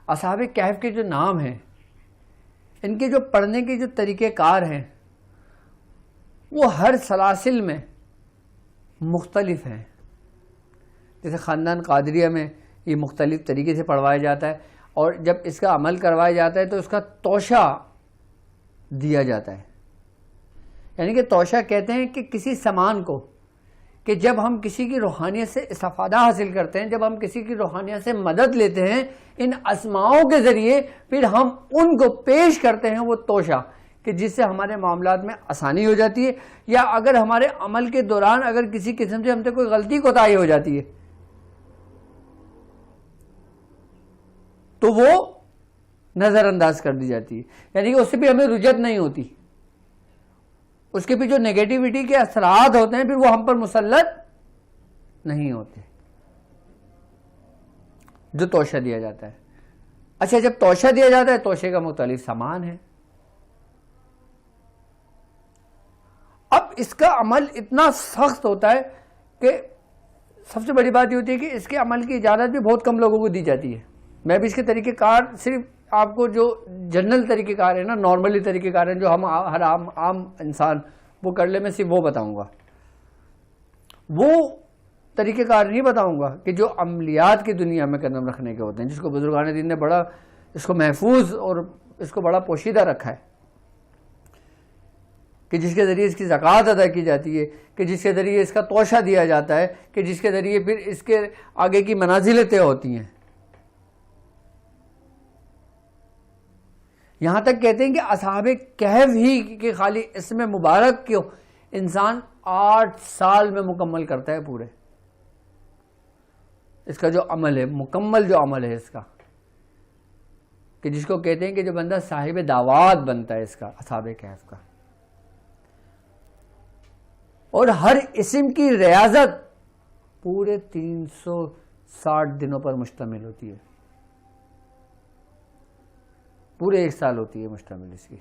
اصحاب کہف کے جو نام ہیں، ان کے جو پڑھنے کے جو طریقہ کار ہیں وہ ہر سلاسل میں مختلف ہیں. جیسے خاندان قادریہ میں یہ مختلف طریقے سے پڑھوایا جاتا ہے، اور جب اس کا عمل کروایا جاتا ہے تو اس کا توشہ دیا جاتا ہے. یعنی کہ توشہ کہتے ہیں کہ کسی سامان کو، کہ جب ہم کسی کی روحانیت سے استفادہ حاصل کرتے ہیں، جب ہم کسی کی روحانیت سے مدد لیتے ہیں ان اسماؤں کے ذریعے، پھر ہم ان کو پیش کرتے ہیں وہ توشہ، کہ جس سے ہمارے معاملات میں آسانی ہو جاتی ہے، یا اگر ہمارے عمل کے دوران اگر کسی قسم سے ہم سے کوئی غلطی کوتاہی ہو جاتی ہے تو وہ نظر انداز کر دی جاتی ہے. یعنی کہ اس سے بھی ہمیں رجت نہیں ہوتی، اس کے بھی جو نیگیٹیوٹی کے اثرات ہوتے ہیں پھر وہ ہم پر مسلط نہیں ہوتے، جو توشہ دیا جاتا ہے. اچھا، جب توشہ دیا جاتا ہے، توشے کا مختلف سامان ہے. اب اس کا عمل اتنا سخت ہوتا ہے کہ سب سے بڑی بات یہ ہوتی ہے کہ اس کے عمل کی اجازت بھی بہت کم لوگوں کو دی جاتی ہے. میں بھی اس کے طریقہ کار صرف آپ کو جو جنرل طریقہ کار ہے نا، نارملی طریقہ کار ہیں جو ہم ہر عام انسان وہ کر لے، میں صرف وہ بتاؤں گا. وہ طریقہ کار نہیں بتاؤں گا کہ جو عملیات کی دنیا میں قدم رکھنے کے ہوتے ہیں، جس کو بزرگان دین نے بڑا اس کو محفوظ اور اس کو بڑا پوشیدہ رکھا ہے، کہ جس کے ذریعے اس کی زکوٰۃ ادا کی جاتی ہے، کہ جس کے ذریعے اس کا توشہ دیا جاتا ہے، کہ جس کے ذریعے پھر اس کے آگے کی منازلیں طے ہوتی ہیں. یہاں تک کہتے ہیں کہ اصحاب کہف ہی کہ خالی اسم مبارک کیوں انسان 8 سال میں مکمل کرتا ہے پورے. اس کا جو عمل ہے، مکمل جو عمل ہے اس کا، کہ جس کو کہتے ہیں کہ جو بندہ صاحب دعوات بنتا ہے اس کا، اصحاب کہف کا. اور ہر اسم کی ریاضت پورے 360 دنوں پر مشتمل ہوتی ہے، پورے 1 سال ہوتی ہے مشتمل اس کی.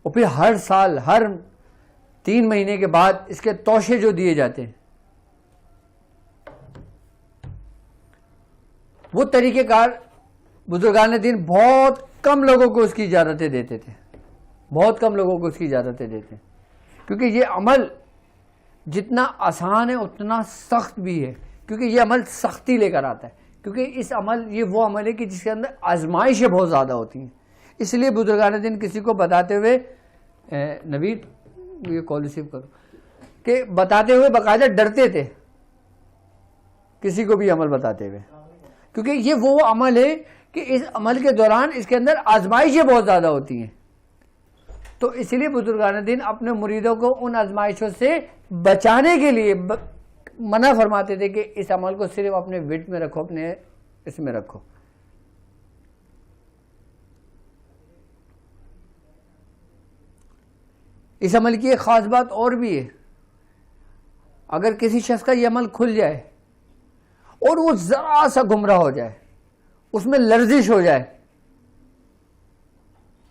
اور پھر ہر سال، ہر 3 مہینے کے بعد اس کے توشے جو دیے جاتے ہیں، وہ طریقہ کار بزرگان دین بہت کم لوگوں کو اس کی اجازتیں دیتے تھے، بہت کم لوگوں کو اس کی اجازتیں دیتے ہیں، کیونکہ یہ عمل جتنا آسان ہے اتنا سخت بھی ہے، کیونکہ یہ عمل سختی لے کر آتا ہے، کیونکہ اس عمل یہ وہ عمل ہے کہ جس کے اندر آزمائشیں بہت زیادہ ہوتی ہیں. اس لیے بزرگان دین کسی کو بتاتے ہوئے، نوید یہ کال ریسیو کرو، کہ بتاتے ہوئے باقاعدہ ڈرتے تھے کسی کو بھی عمل بتاتے ہوئے، کیونکہ یہ وہ عمل ہے کہ اس عمل کے دوران اس کے اندر آزمائشیں بہت زیادہ ہوتی ہیں. تو اس لیے بزرگان دین اپنے مریدوں کو ان آزمائشوں سے بچانے کے لیے منع فرماتے تھے کہ اس عمل کو صرف اپنے وٹ میں رکھو، اپنے اس میں رکھو. اس عمل کی ایک خاص بات اور بھی ہے، اگر کسی شخص کا یہ عمل کھل جائے اور وہ ذرا سا گمراہ ہو جائے، اس میں لرزش ہو جائے،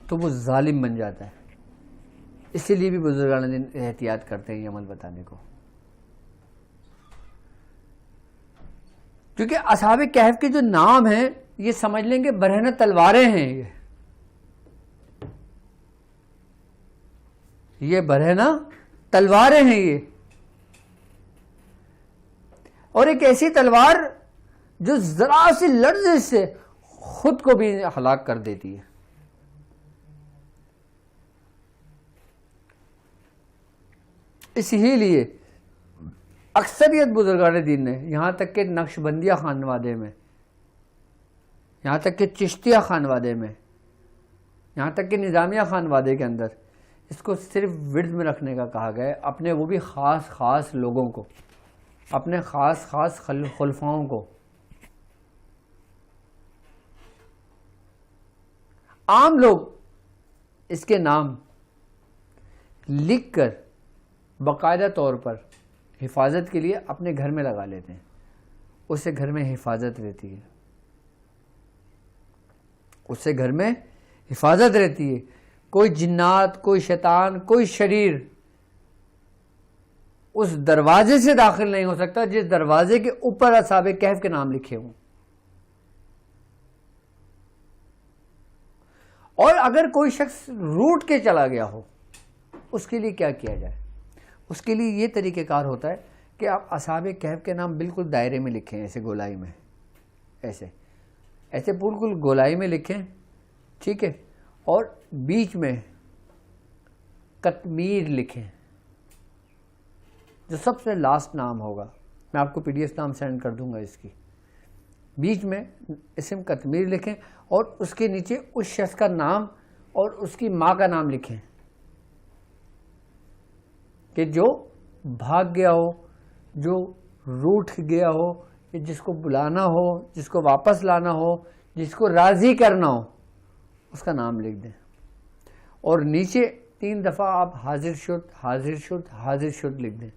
تو وہ ظالم بن جاتا ہے. اسی لیے بھی بزرگان دین احتیاط کرتے ہیں یہ عمل بتانے کو، کیونکہ اصحاب کہف کے جو نام ہیں یہ سمجھ لیں گے برہنہ تلواریں ہیں. یہ برہنہ تلواریں ہیں یہ، اور ایک ایسی تلوار جو ذرا سی لرزش سے خود کو بھی ہلاک کر دیتی ہے. اسی لیے اکثریت بزرگان دین نے، یہاں تک کہ نقش بندیہ خانوادے میں، یہاں تک کہ چشتیہ خانوادے میں، یہاں تک کہ نظامیہ خانوادے کے اندر اس کو صرف ورد میں رکھنے کا کہا گیا ہے، اپنے وہ بھی خاص لوگوں کو، اپنے خاص خلفاؤں کو. عام لوگ اس کے نام لکھ کر باقاعدہ طور پر حفاظت کے لیے اپنے گھر میں لگا لیتے ہیں، اس سے گھر میں حفاظت رہتی ہے، اس سے گھر میں حفاظت رہتی ہے. کوئی جنات، کوئی شیطان، کوئی شریر اس دروازے سے داخل نہیں ہو سکتا جس دروازے کے اوپر اصحاب کہف کے نام لکھے ہوں. اور اگر کوئی شخص روٹ کے چلا گیا ہو اس کے لیے کیا کیا جائے؟ اس کے لیے یہ طریقہ کار ہوتا ہے کہ آپ اصحاب کہف کے نام بالکل دائرے میں لکھیں, ایسے گولائی میں, ایسے بالکل گولائی میں لکھیں, ٹھیک ہے, اور بیچ میں قطمیر لکھیں جو سب سے لاسٹ نام ہوگا. میں آپ کو پی ڈی ایف نام سینڈ کر دوں گا اس کی. بیچ میں اسم قطمیر لکھیں اور اس کے نیچے اس شخص کا نام اور اس کی ماں کا نام لکھیں کہ جو بھاگ گیا ہو, جو روٹ گیا ہو, جس کو بلانا ہو, جس کو واپس لانا ہو, جس کو راضی کرنا ہو, اس کا نام لکھ دیں. اور نیچے 3 دفعہ آپ حاضر شد حاضر شد حاضر شد لکھ دیں.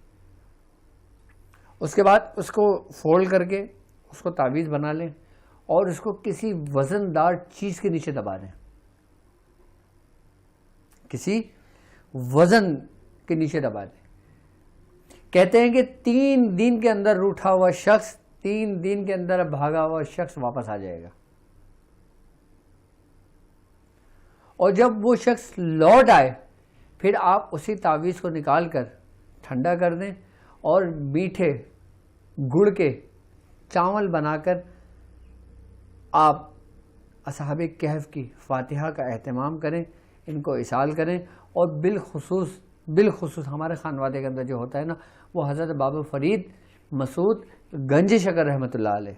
اس کے بعد اس کو فولڈ کر کے اس کو تعویذ بنا لیں اور اس کو کسی وزن دار چیز کے نیچے دبا دیں, کسی وزن کے نیچے دبا دیں. کہتے ہیں کہ 3 دن کے اندر روٹھا ہوا شخص, 3 دن کے اندر بھاگا ہوا شخص واپس آ جائے گا. اور جب وہ شخص لوٹ آئے پھر آپ اسی تعویذ کو نکال کر ٹھنڈا کر دیں اور میٹھے گڑ کے چاول بنا کر آپ اصحاب کہف کی فاتحہ کا اہتمام کریں, ان کو اصال کریں. اور بالخصوص ہمارے خانوادے کے اندر جو ہوتا ہے نا, وہ حضرت بابا فرید مسعود گنج شکر رحمۃ اللہ علیہ,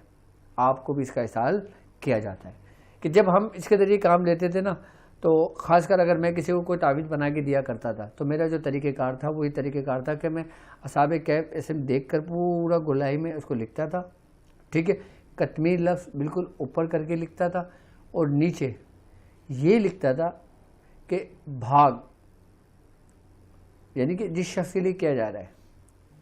آپ کو بھی اس کا اصال کیا جاتا ہے. کہ جب ہم اس کے ذریعے کام لیتے تھے نا, تو خاص کر اگر میں کسی کو کوئی تعویذ بنا کے دیا کرتا تھا تو میرا جو طریقہ کار تھا وہی طریقہ کار تھا کہ میں اصحاب کہف اسم دیکھ کر پورا گولائی میں اس کو لکھتا تھا, ٹھیک ہے. قطمیر لفظ بالکل اوپر کر کے لکھتا تھا اور نیچے یہ لکھتا تھا کہ بھاگ, یعنی کہ جس شخص کے لیے کیا جا رہا ہے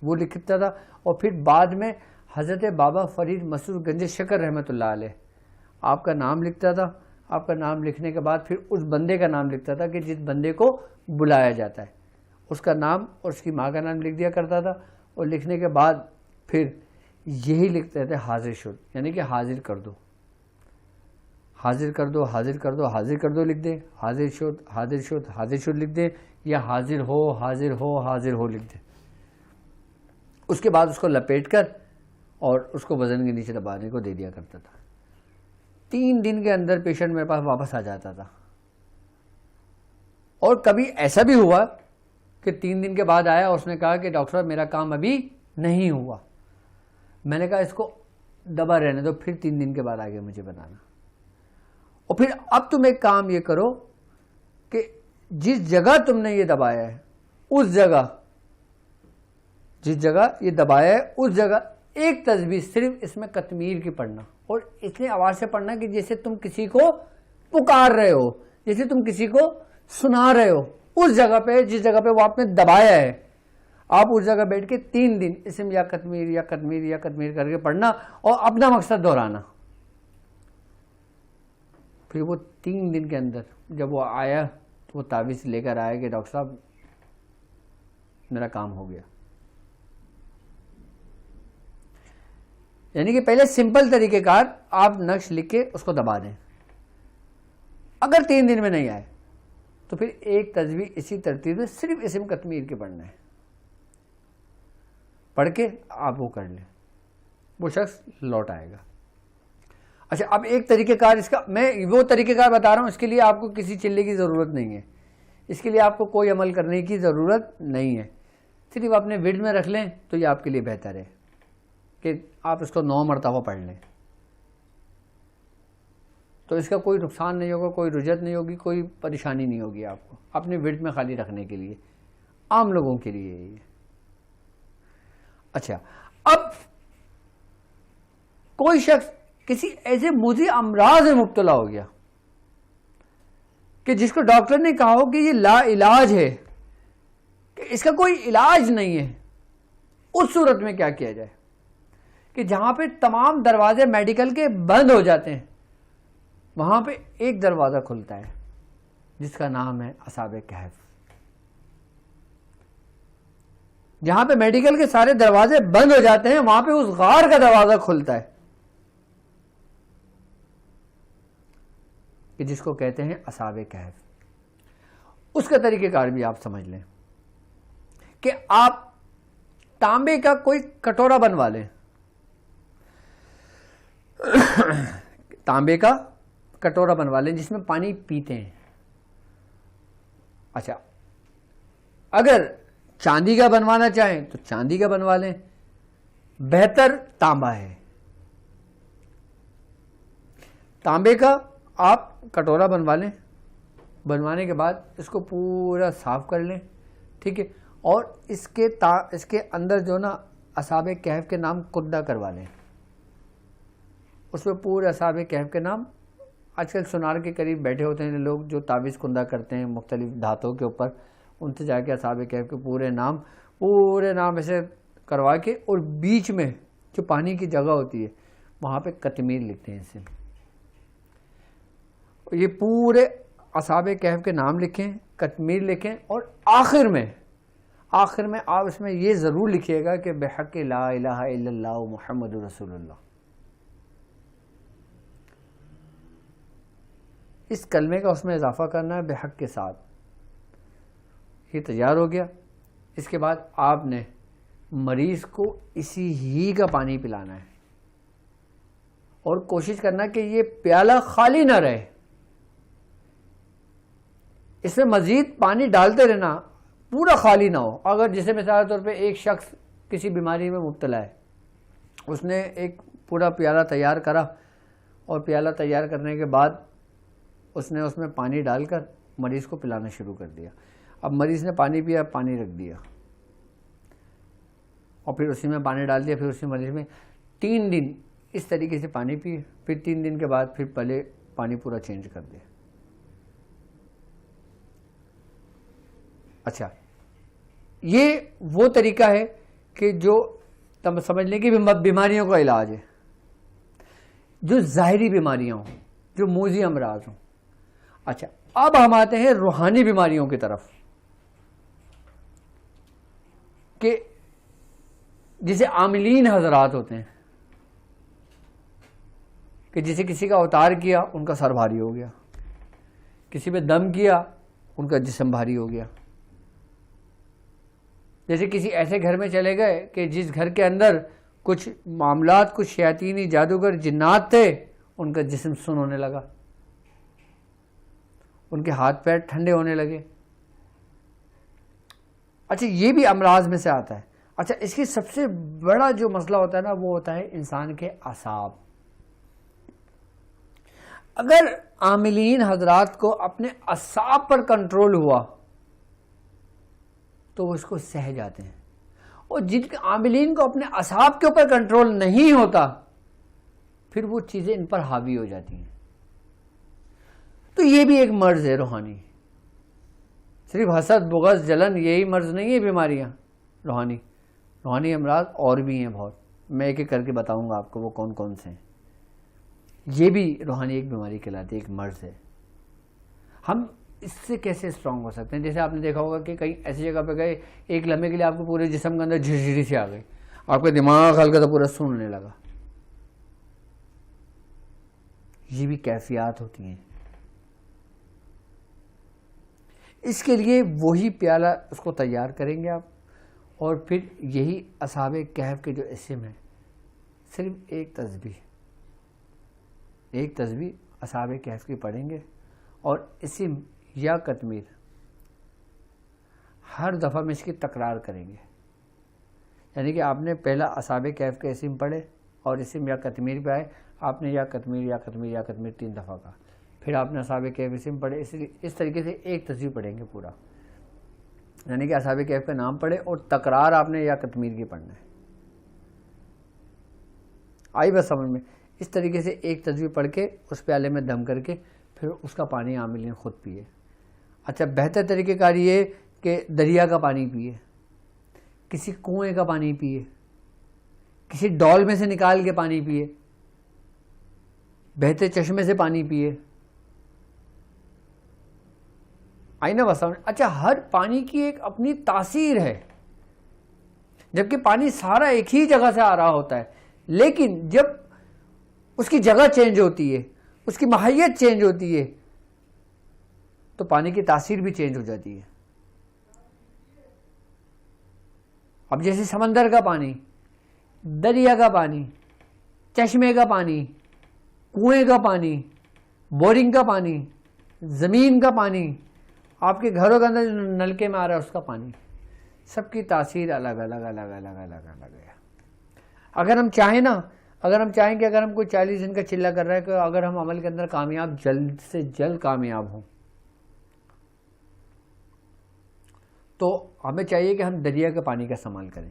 وہ لکھتا تھا. اور پھر بعد میں حضرت بابا فرید مسعود گنج شکر رحمۃ اللہ علیہ آپ کا نام لکھتا تھا. آپ کا نام لکھنے کے بعد پھر اس بندے کا نام لکھتا تھا کہ جس بندے کو بلایا جاتا ہے, اس کا نام اور اس کی ماں کا نام لکھ دیا کرتا تھا. اور لکھنے کے بعد پھر یہی لکھتے تھے حاضر شد, یعنی کہ حاضر کر دو, حاضر کر دو, حاضر کر دو, حاضر کر دو لکھ دیں, حاضر شد حاضر شد حاضر شد لکھ دیں, یا حاضر ہو حاضر ہو حاضر ہو لکھ دیں. اس کے بعد اس کو لپیٹ کر اور اس کو وزن کے نیچے دبانے کو دے دیا کرتا تھا. 3 دن کے اندر پیشنٹ میرے پاس واپس آ جاتا تھا. اور کبھی ایسا بھی ہوا کہ 3 دن کے بعد آیا, اس نے کہا کہ ڈاکٹر صاحب میرا کام ابھی نہیں ہوا. میں نے کہا اس کو دبا رہنے دو, پھر 3 دن کے بعد آگے مجھے بتانا. اور پھر اب تم ایک کام یہ کرو کہ جس جگہ تم نے یہ دبایا ہے اس جگہ, جس جگہ یہ دبایا ہے اس جگہ ایک تسبیح صرف اس میں قطمیر کی پڑھنا, اور اتنی آواز سے پڑھنا کہ جیسے تم کسی کو پکار رہے ہو, جیسے تم کسی کو سنا رہے ہو. اس جگہ پہ جس جگہ پہ وہ آپ نے دبایا ہے, آپ اس جگہ بیٹھ کے 3 دن اسم یا قطمیر یا قطمیر یا قطمیر کر کے پڑھنا اور اپنا مقصد دہرانا. پھر وہ 3 دن کے اندر جب وہ آیا تو وہ تعویذ لے کر آیا کہ ڈاکٹر صاحب میرا کام ہو گیا. یعنی کہ پہلے سمپل طریقہ کار, آپ نقش لکھ کے اس کو دبا دیں. اگر 3 دن میں نہیں آئے تو پھر ایک تسبیح اسی ترتیب میں صرف اسم قطمیر کے پڑھنا ہے, پڑھ کے آپ وہ کر لیں, وہ شخص لوٹ آئے گا. اچھا, اب ایک طریقہ کار اس کا میں وہ طریقہ کار بتا رہا ہوں, اس کے لیے آپ کو کسی چلے کی ضرورت نہیں ہے, اس کے لیے آپ کو کوئی عمل کرنے کی ضرورت نہیں ہے. صرف اپنے ورد میں رکھ لیں تو یہ آپ کے لیے بہتر ہے کہ آپ اس کو 9 مرتبہ پڑھ لیں, تو اس کا کوئی نقصان نہیں ہوگا, کوئی رجت نہیں ہوگی, کوئی پریشانی نہیں ہوگی آپ کو. اپنے ورد میں خالی رکھنے کے لیے, عام لوگوں کے لیے یہ. اچھا, اب کوئی شخص کسی ایسے موذی امراض میں مبتلا ہو گیا کہ جس کو ڈاکٹر نے کہا ہو کہ یہ لا علاج ہے, کہ اس کا کوئی علاج نہیں ہے. اس صورت میں کیا کیا جائے کہ جہاں پہ تمام دروازے میڈیکل کے بند ہو جاتے ہیں, وہاں پہ ایک دروازہ کھلتا ہے جس کا نام ہے اصحاب کہف. جہاں پہ میڈیکل کے سارے دروازے بند ہو جاتے ہیں وہاں پہ اس غار کا دروازہ کھلتا ہے، کہ جس کو کہتے ہیں اصحاب کہف۔ اس کا طریقہ کار بھی آپ سمجھ لیں کہ آپ تانبے کا کوئی کٹورا بنوا لیں، تانبے کا کٹورا بنوا لیں جس میں پانی پیتے ہیں۔ اچھا، اگر چاندی کا بنوانا چاہیں تو چاندی کا بنوا لیں، بہتر تانبا ہے۔ تانبے کا آپ کٹورا بنوا لیں، بنوانے کے بعد اس کو پورا صاف کر لیں، ٹھیک ہے، اور اس کے اندر جو نا اصحاب کہف کے نام کندہ کروا لیں، اس میں پورے اصحاب کہف کے نام، آج کل سونار کے قریب بیٹھے ہوتے ہیں لوگ جو تعویذ کندہ کرتے ہیں مختلف دھاتوں کے اوپر، ان سے جا کے اصحاب کہف کے پورے نام ایسے کروا کے، اور بیچ میں جو پانی کی جگہ ہوتی ہے وہاں پہ کتمیر لکھتے ہیں اسے، یہ پورے اصحاب کہف کے نام لکھیں، کتمیر لکھیں، اور آخر میں آپ اس میں یہ ضرور لکھیے گا کہ بحق لا الہ الا اللہ محمد رسول اللہ۔ اس کلمے کا اس میں اضافہ کرنا ہے بحق کے ساتھ۔ یہ تیار ہو گیا۔ اس کے بعد آپ نے مریض کو اسی ہی کا پانی پلانا ہے، اور کوشش کرنا کہ یہ پیالہ خالی نہ رہے، اس میں مزید پانی ڈالتے رہنا، پورا خالی نہ ہو۔ اگر جیسے مثال طور پہ ایک شخص کسی بیماری میں مبتلا ہے، اس نے ایک پورا پیالہ تیار کرا، اور پیالہ تیار کرنے کے بعد اس نے اس میں پانی ڈال کر مریض کو پلانا شروع کر دیا۔ اب مریض نے پانی پیا، پانی رکھ دیا، اور پھر اسی میں پانی ڈال دیا، پھر اسی مریض میں 3 دن اس طریقے سے پانی پیے، پھر 3 دن کے بعد پھر پہلے پانی پورا چینج کر دیا۔ اچھا، یہ وہ طریقہ ہے کہ جو تم سمجھ لیں کہ بیماریوں کا علاج ہے، جو ظاہری بیماریاں ہوں، جو موذی امراض ہوں۔ اچھا، اب ہم آتے ہیں روحانی بیماریوں کی طرف، کہ جسے عاملین حضرات ہوتے ہیں، کہ جسے کسی کا اوتار کیا ان کا سر بھاری ہو گیا، کسی پہ دم کیا ان کا جسم بھاری ہو گیا، جیسے کسی ایسے گھر میں چلے گئے کہ جس گھر کے اندر کچھ معاملات، کچھ شیاطینی جادوگر جنات تھے، ان کا جسم سن ہونے لگا، ان کے ہاتھ پیر ٹھنڈے ہونے لگے۔ اچھا، یہ بھی امراض میں سے آتا ہے۔ اچھا، اس کی سب سے بڑا جو مسئلہ ہوتا ہے نا، وہ ہوتا ہے انسان کے اعصاب۔ اگر عاملین حضرات کو اپنے اعصاب پر کنٹرول ہوا تو وہ اس کو سہ جاتے ہیں، اور جن کے عاملین کو اپنے اعصاب کے اوپر کنٹرول نہیں ہوتا، پھر وہ چیزیں ان پر حاوی ہو جاتی ہیں۔ تو یہ بھی ایک مرض ہے روحانی، صرف حسد، بغض، جلن یہی مرض نہیں ہے بیماریاں روحانی امراض اور بھی ہیں بہت، میں ایک ایک کر کے بتاؤں گا آپ کو وہ کون کون سے ہیں۔ یہ بھی روحانی ایک بیماری کہلاتی ہے، ایک مرض ہے۔ ہم اس سے کیسے اسٹرانگ ہو سکتے ہیں؟ جیسے آپ نے دیکھا ہوگا کہ کہیں ایسی جگہ پہ گئے، ایک لمحے کے لیے آپ کو پورے جسم کے اندر جھرجھری سے آ گئی، آپ کا دماغ ہلکا سا پورا سننے لگا۔ یہ بھی کیفیات ہوتی ہیں۔ اس کے لیے وہی پیالہ اس کو تیار کریں گے آپ، اور پھر یہی اصحاب کہف کے جو اسم ہیں، صرف ایک تسبیح اصحاب کہف کی پڑھیں گے، اور اسم یا کتمیر ہر دفعہ میں اس کی تکرار کریں گے۔ یعنی کہ آپ نے پہلا اصحاب کہف کا اسم پڑھے اور اسم یا کتمیر پہ آئے، آپ نے یا کتمیر یا کتمیر یا کتمیر 3 دفعہ کہا، پھر آپ نے اصحاب کہف اسم پڑھے، اس طریقے سے ایک تسبیح پڑھیں گے پورا۔ یعنی کہ اصحاب کہف کا نام پڑھے اور تکرار آپ نے یا کتمیر کی پڑھنا ہے۔ آئی بس سمجھ میں؟ اس طریقے سے ایک تسبیح پڑھ کے اس پیالے میں دم کر کے پھر اس کا پانی عاملین خود پیے۔ اچھا، بہتر طریقہ کار یہ کہ دریا کا پانی پیے، کسی کنویں کا پانی پیے، کسی ڈول میں سے نکال کے پانی پیے، بہتے چشمے سے پانی پیے۔ آئی نا بس سمجھ؟ اچھا، ہر پانی کی ایک اپنی تاثیر ہے، جبکہ پانی سارا ایک ہی جگہ سے آ رہا ہوتا ہے، لیکن جب اس کی جگہ چینج ہوتی ہے، اس کی ماہیت چینج ہوتی ہے، تو پانی کی تاثیر بھی چینج ہو جاتی ہے۔ اب جیسے سمندر کا پانی، دریا کا پانی، چشمے کا پانی، کنویں کا پانی، بورنگ کا پانی، زمین کا پانی، آپ کے گھروں کے اندر جو نلکے میں آ رہا ہے اس کا پانی، سب کی تاثیر الگ الگ الگ الگ الگ الگ ہے۔ اگر ہم چاہیں کہ اگر ہم کوئی 40 دن کا چلہ کر رہا ہے کہ اگر ہم عمل کے اندر کامیاب، جلد سے جلد کامیاب ہوں، تو ہمیں چاہیے کہ ہم دریا کے پانی کا استعمال کریں۔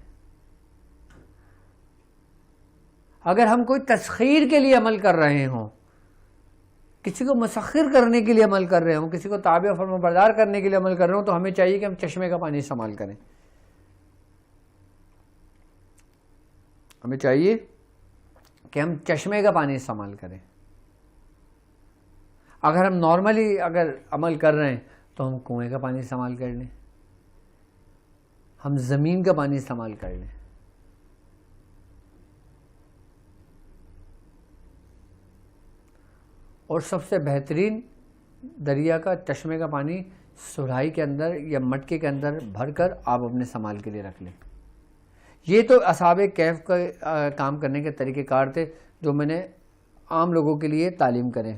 اگر ہم کوئی تسخیر کے لیے عمل کر رہے ہوں، کسی کو مسخر کرنے کے لیے عمل کر رہے ہوں، کسی کو تابع فرما بردار کرنے کے لیے عمل کر رہے ہوں، تو ہمیں چاہیے کہ ہم چشمے کا پانی استعمال کریں۔ ہمیں چاہیے کہ ہم چشمے کا پانی استعمال کریں۔ اگر ہم نارملی اگر عمل کر رہے ہیں تو ہم کنویں کا پانی استعمال کر لیں، ہم زمین کا پانی استعمال کر لیں۔ اور سب سے بہترین دریا کا، چشمے کا پانی سراہی کے اندر یا مٹکے کے اندر بھر کر آپ اپنے استعمال کے لیے رکھ لیں۔ یہ تو اصحاب کہف کا کام کرنے کے طریقہ کار تھے جو میں نے عام لوگوں کے لیے تعلیم کرے۔